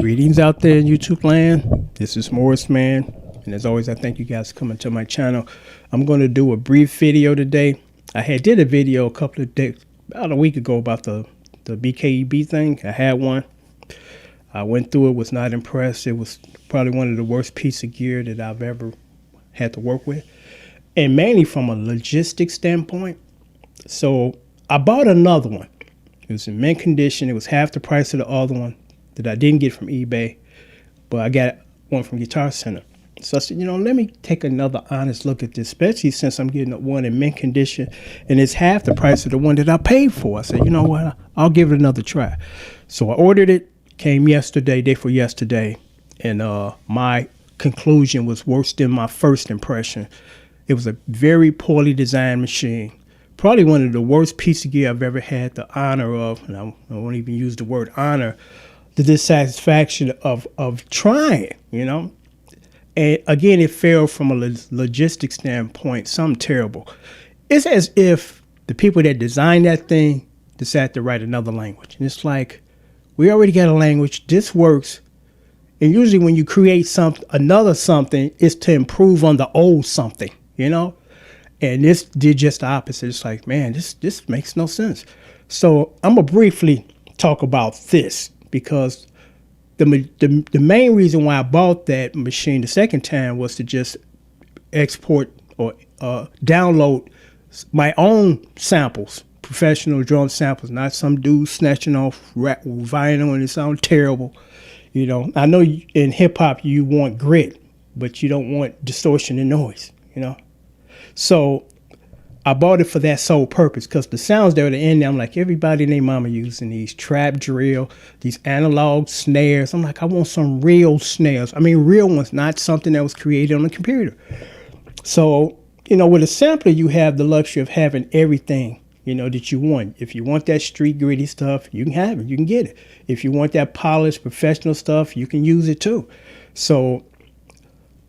Greetings out there in YouTube land. This is Morris Man, and as always, I thank you guys for coming to my channel. I'm going to do a brief video today. I did a video a couple of days, about a week ago, about the BKE Beat Thang. I had one. I went through it, was not impressed. It was probably one of the worst pieces of gear that I've ever had to work with, and mainly from a logistics standpoint. So I bought another one. It was in mint condition. It was half the price of the other one that I didn't get from eBay, but I got one from Guitar Center. So I said, let me take another honest look at this, especially since I'm getting one in mint condition and it's half the price of the one that I paid for. I said, you know what, I'll give it another try. So I ordered it, came yesterday, day for yesterday, and my conclusion was worse than my first impression. It was a very poorly designed machine. Probably one of the worst pieces of gear I've ever had the honor of, and I won't even use the word honor, the dissatisfaction of trying, And again, it failed from a logistics standpoint, something terrible. It's as if the people that designed that thing decided to write another language. And it's like, we already got a language, this works. And usually when you create another something, it's to improve on the old something, And this did just the opposite. It's like, man, this makes no sense. So I'm going to briefly talk about this, because the main reason why I bought that machine the second time was to just export or download my own samples, professional drum samples, not some dude snatching off vinyl and it sounds terrible. I know in hip hop you want grit, but you don't want distortion and noise, So I bought it for that sole purpose, because the sounds that were in there, I'm like, everybody and their mama using these trap drill, these analog snares. I'm like, I want some real snares. I mean, real ones, not something that was created on a computer. So, with a sampler, you have the luxury of having everything, that you want. If you want that street gritty stuff, you can have it. You can get it. If you want that polished professional stuff, you can use it too. So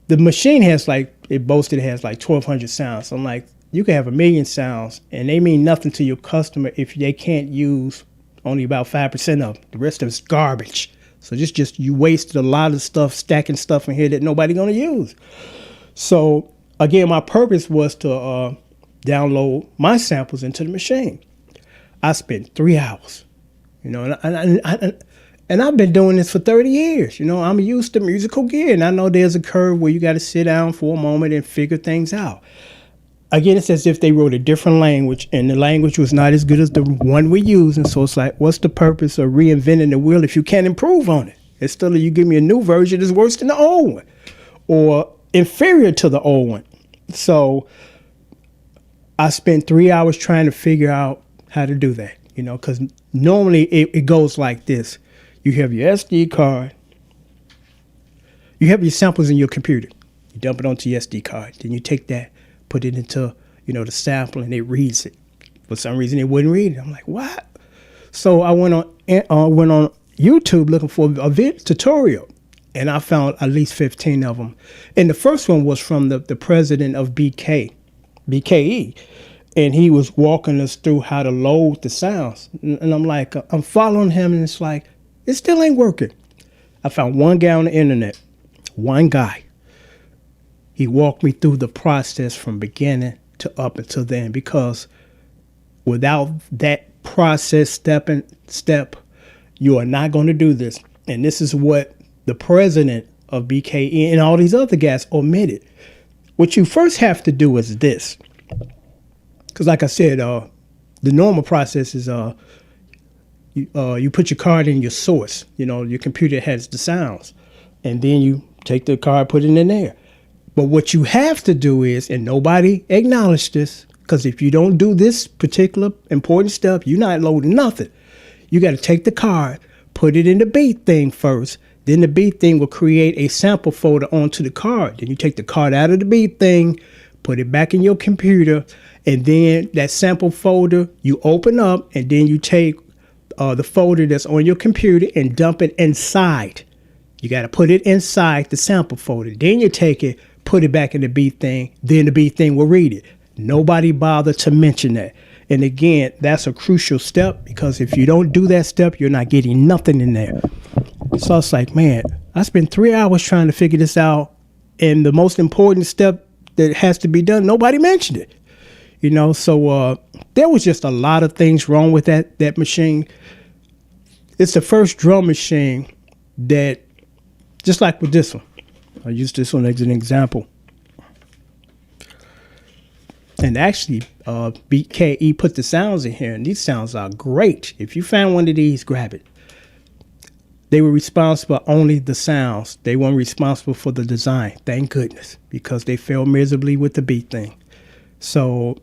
the machine has it boasted it has 1,200 sounds. So I'm like, you can have 1,000,000 sounds, and they mean nothing to your customer if they can't use only about 5% of them. The rest of it's garbage. So just you wasted a lot of stuff, stacking stuff in here that nobody gonna use. So again, my purpose was to download my samples into the machine. I spent 3 hours, and I've been doing this for 30 years. I'm used to musical gear, and I know there's a curve where you got to sit down for a moment and figure things out. Again, it's as if they wrote a different language, and the language was not as good as the one we're using. So it's like, what's the purpose of reinventing the wheel if you can't improve on it? Instead of you give me a new version that's worse than the old one or inferior to the old one. So I spent 3 hours trying to figure out how to do that, because normally it goes like this. You have your SD card. You have your samples in your computer. You dump it onto your SD card. Then you take that, put it into, the sample, and it reads it. For some reason, it wouldn't read it. I'm like, what? So I went on YouTube looking for a video tutorial, and I found at least 15 of them. And the first one was from the president of BKE, and he was walking us through how to load the sounds. And I'm like, I'm following him, and it's like, it still ain't working. I found one guy on the internet, one guy. He walked me through the process from beginning to up until then, because without that process step, you are not going to do this. And this is what the president of BKE and all these other guys omitted. What you first have to do is this. Because like I said, the normal process is you put your card in your source. Your computer has the sounds. And then you take the card, put it in there. But what you have to do is, and nobody acknowledged this, because if you don't do this particular important step, you're not loading nothing. You got to take the card, put it in the Beat Thang first. Then the Beat Thang will create a sample folder onto the card. Then you take the card out of the Beat Thang, put it back in your computer, and then that sample folder you open up, and then you take the folder that's on your computer and dump it inside. You got to put it inside the sample folder. Then you take it, put it back in the Beat Thang. Then the Beat Thang will read it. Nobody bothered to mention that. And again, that's a crucial step, because if you don't do that step, you're not getting nothing in there. So it's like, man, I spent 3 hours trying to figure this out. And the most important step that has to be done, nobody mentioned it. So there was just a lot of things wrong with that machine. It's the first drum machine that, just like with this one, I'll use this one as an example. And actually, BKE put the sounds in here, and these sounds are great. If you find one of these, grab it. They were responsible only the sounds. They weren't responsible for the design. Thank goodness, because they failed miserably with the Beat Thang. So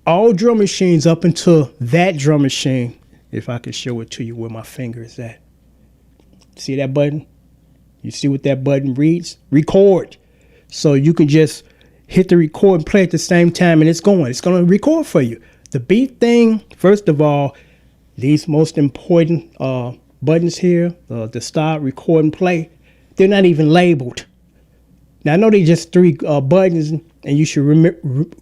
all drum machines up until that drum machine, if I can show it to you where my finger is at. See that button? You see what that button reads? Record. So you can just hit the record and play at the same time, and it's going to record for you. The Beat Thang, first of all, these most important buttons here, the start, record, and play, they're not even labeled. Now, I know they're just 3 buttons, and you should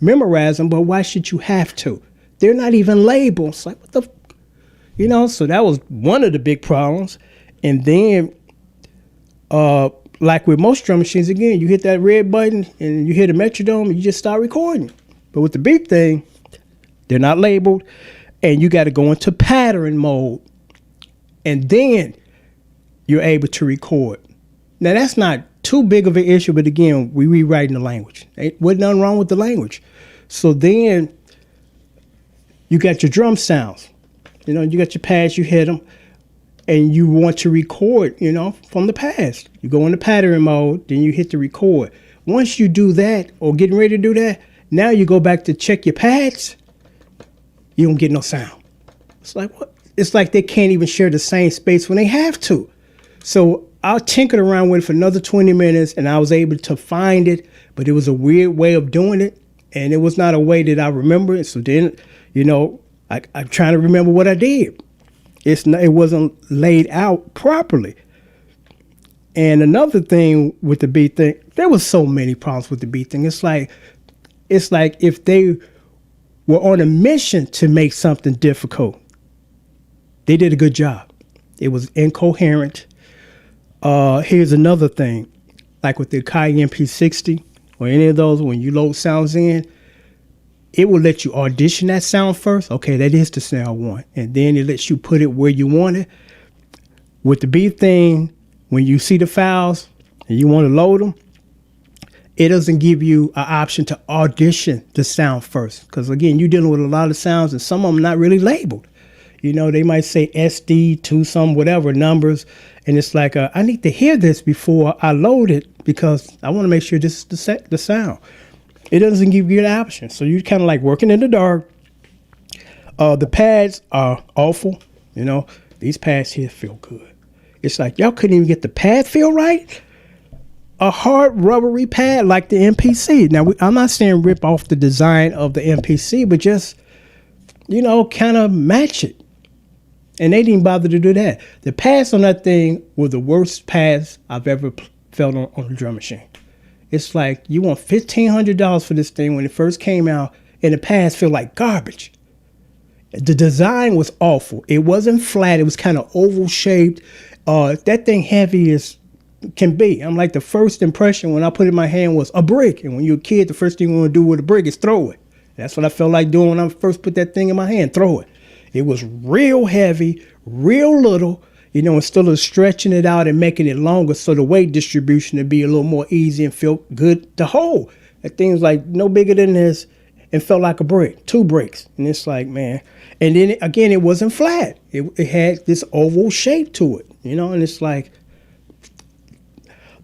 memorize them, but why should you have to? They're not even labeled. It's like, what the, so that was one of the big problems. And then, like with most drum machines, again, you hit that red button and you hit a metronome and you just start recording. But with the Beat Thang, they're not labeled, and you got to go into pattern mode. And then you're able to record. Now, that's not too big of an issue, but again, we rewriting the language. Ain't nothing wrong with the language. So then you got your drum sounds. You got your pads, you hit them, and you want to record, from the past. You go into pattern mode, then you hit the record. Once you do that, or getting ready to do that, now you go back to check your pads, you don't get no sound. It's like, what? It's like they can't even share the same space when they have to. So I tinkered around with it for another 20 minutes, and I was able to find it, but it was a weird way of doing it, and it was not a way that I remember it. So then, I'm trying to remember what I did. It wasn't laid out properly. And another thing with the Beat Thang, there was so many problems with the Beat Thang. It's like if they were on a mission to make something difficult, they did a good job. It was incoherent. Here's another thing. Like with the BKE MP60 or any of those, when you load sounds in, it will let you audition that sound first. Okay, that is the sound I want. And then it lets you put it where you want it. With the Beat Thang, when you see the files and you want to load them, it doesn't give you an option to audition the sound first. Because again, you're dealing with a lot of sounds and some of them not really labeled. They might say SD to some whatever numbers. And it's like, I need to hear this before I load it because I want to make sure this is the sound. It doesn't give you an option. So you're kind of like working in the dark. The pads are awful. These pads here feel good. It's like y'all couldn't even get the pad feel right. A hard rubbery pad like the MPC. Now, I'm not saying rip off the design of the MPC, but just, kind of match it. And they didn't bother to do that. The pads on that thing were the worst pads I've ever felt on a drum machine. It's like you want $1,500 for this thing when it first came out, and the pads feel like garbage. The design was awful. It wasn't flat. It was kind of oval shaped. That thing heavy as can be. I'm like, the first impression when I put it in my hand was a brick. And when you're a kid, the first thing you want to do with a brick is throw it. That's what I felt like doing when I first put that thing in my hand, throw it. It was real heavy, real little, instead of stretching it out and making it longer so the weight distribution would be a little more easy and feel good to hold. That thing was like no bigger than this and felt like a brick, 2 bricks. And it's like, man. And then again, it wasn't flat. It had this oval shape to it, and it's like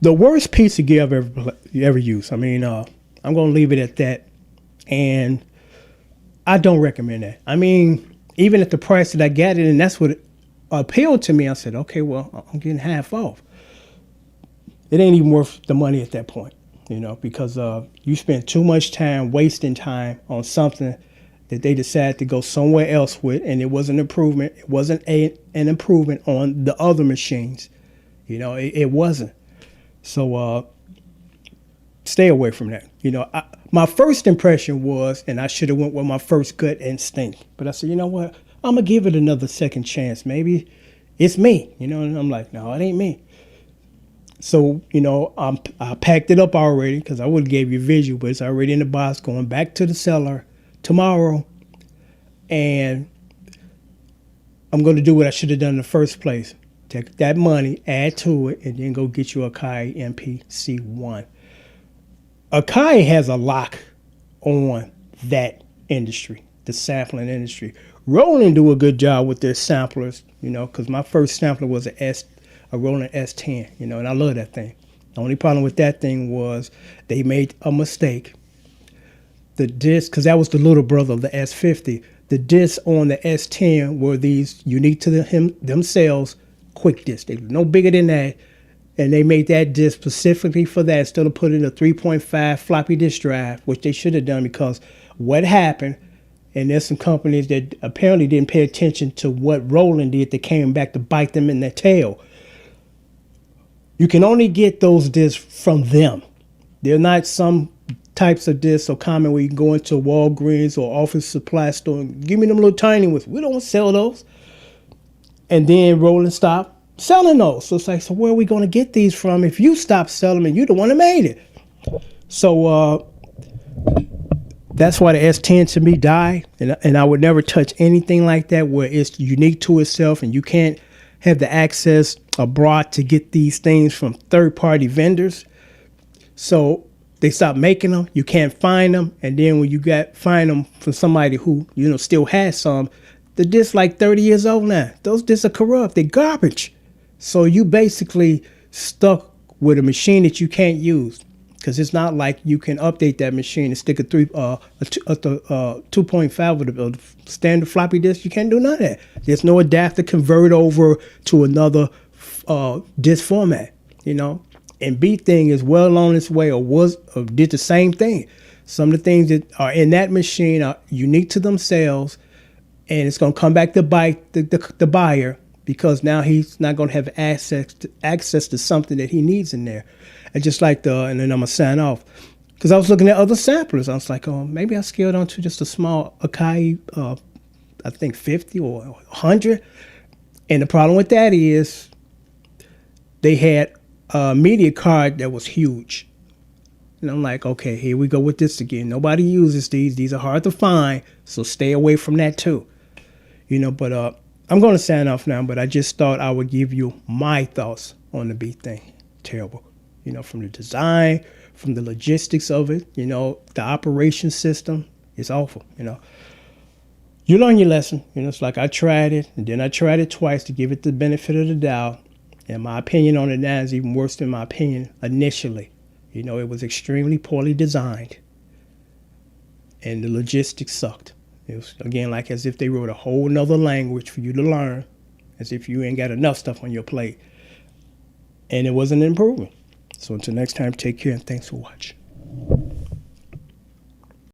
the worst piece of gear I've ever used. I mean, I'm going to leave it at that. And I don't recommend that. I mean, even at the price that I got it, and that's what appealed to me, I said, okay, well, I'm getting half off. It ain't even worth the money at that point, because you spend too much time wasting time on something that they decided to go somewhere else with, and it was an improvement. It wasn't an improvement on the other machines. It wasn't. So stay away from that. My first impression was, and I should have went with my first gut instinct, but I said, you know what? I'm going to give it another second chance. Maybe It's me, you know. And I'm like, no, it ain't me. So, you know, I packed it up already because I would have gave you a visual, but it's already in the box going back to the seller tomorrow. And I'm going to do what I should have done in the first place. Take that money, add to it, and then go get you a Akai MPC1. Akai has a lock on that industry, the sampling industry. Roland do a good job with their samplers, you know, because my first sampler was a Roland S10, you know, and I love that thing. The only problem with that thing was they made a mistake. The disc, because that was the little brother of the S50. The discs on the S10 were these unique to themselves quick discs. They were no bigger than that. And they made that disc specifically for that instead of putting a 3.5 floppy disk drive, which they should have done, because what happened, and there's some companies that apparently didn't pay attention to what Roland did that came back to bite them in their tail. You can only get those discs from them. They're not some types of discs so common where you can go into Walgreens or office supply store and give me them little tiny ones. We don't sell those. And then Roland stopped selling those. So it's like, so where are we going to get these from if you stop selling them and you're the one that made it? So that's why the S10 to me died. And I would never touch anything like that where it's unique to itself and you can't have the access abroad to get these things from third-party vendors. So they stopped making them. You can't find them. And then when you find them from somebody who, you know, still has some, the discs like 30 years old now. Those discs are corrupt. They're garbage. So you basically stuck with a machine that you can't use, because it's not like you can update that machine and stick a 2.5 with a standard floppy disk. You can't do none of that. There's no adapter convert over to another disk format, you know. And Beat Thang is well on its way, or did the same thing. Some of the things that are in that machine are unique to themselves, and it's going to come back to bite the buyer, because now he's not going to have access to something that he needs in there. And just like and then I'm going to sign off, because I was looking at other samplers. I was like, oh, maybe I scaled onto just a small Akai, I think 50 or 100. And the problem with that is they had a media card that was huge. And I'm like, okay, here we go with this again. Nobody uses these. These are hard to find, so stay away from that too. You know, but I'm going to sign off now, but I just thought I would give you my thoughts on the Beat Thang. Terrible. You know, from the design, from the logistics of it, you know, the operation system, it's awful, you know. You learn your lesson. You know, it's like I tried it, and then I tried it twice to give it the benefit of the doubt. And my opinion on it now is even worse than my opinion initially. You know, it was extremely poorly designed, and the logistics sucked. It was, again, like as if they wrote a whole nother language for you to learn, as if you ain't got enough stuff on your plate. And it wasn't improving. So until next time, take care and thanks for watching.